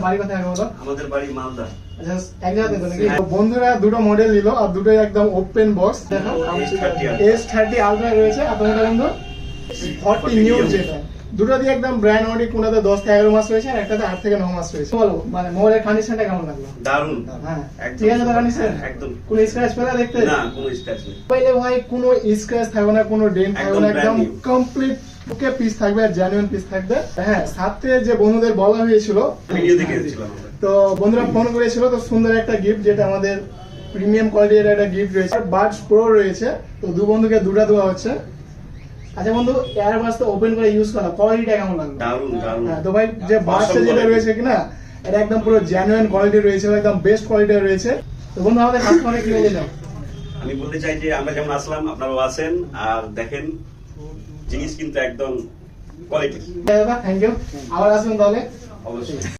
বাড়ি কোথায় বলো? আমাদের বাড়ি মালদা। আচ্ছা, এক জায়গাতে তো নাকি? বন্ধুরা দুটো মডেল নিল আর দুটোই একদম ওপেন বক্স। দেখো S30 আলট্রা রয়েছে আর তোমাদের বন্ধু 40 নিউ যেটা দুটো দিয়ে একদম ব্র্যান্ড ওয়ারেন্টি, কোনটাতে 10 থেকে 11 মাস রয়েছে আর একটাতে 8 থেকে 9 মাস রয়েছে। বলো মানে মোবাইলের কন্ডিশনটা কেমন লাগলো? দারুণ। হ্যাঁ একদম ঠিক আছে তো কন্ডিশন? একদম। কোনো স্ক্র্যাচ পেলা দেখতে? না, কোনো স্ক্র্যাচ নেই। মোবাইলে ভাই কোনো স্ক্র্যাচ থাকবে না, কোনো ডেন্ট থাকবে না, একদম কমপ্লিট ওকে পিস থাকবে আর জেনুইন পিস থাকবে। হ্যাঁ, সাথে যে বন্ধুদের বলা হয়েছিল ভিডিও দেখেছিলাম আমরা, তো বন্ধুরা ফোন করেছিল, তো সুন্দর একটা গিফট যেটা আমাদের প্রিমিয়াম কোয়ালিটির একটা গিফট রয়েছে, বাডস প্রো রয়েছে। তো দু বন্ধুকে দুটা দেওয়া হচ্ছে। আচ্ছা বন্ধু, এয়ারবাডস তো ওপেন করে ইউজ করা, কোয়ালিটিটা কেমন লাগলো? দারুণ দারুণ। হ্যাঁ, তো ভাই যে বাডস যেটা রয়েছে কিনা এটা একদম পুরো জেনুইন কোয়ালিটি রয়েছে, একদম বেস্ট কোয়ালিটি রয়েছে। তো বন্ধু আমাদের কাস্টমারে কি বলে দাও? আমি বলতে চাই যে আমরা যেমন আসলাম আপনারাও আছেন আর দেখেন, জিনিস কিন্তু একদম কোয়ালিটি। থ্যাংক ইউ, আবার আসুন তাহলে। অবশ্যই।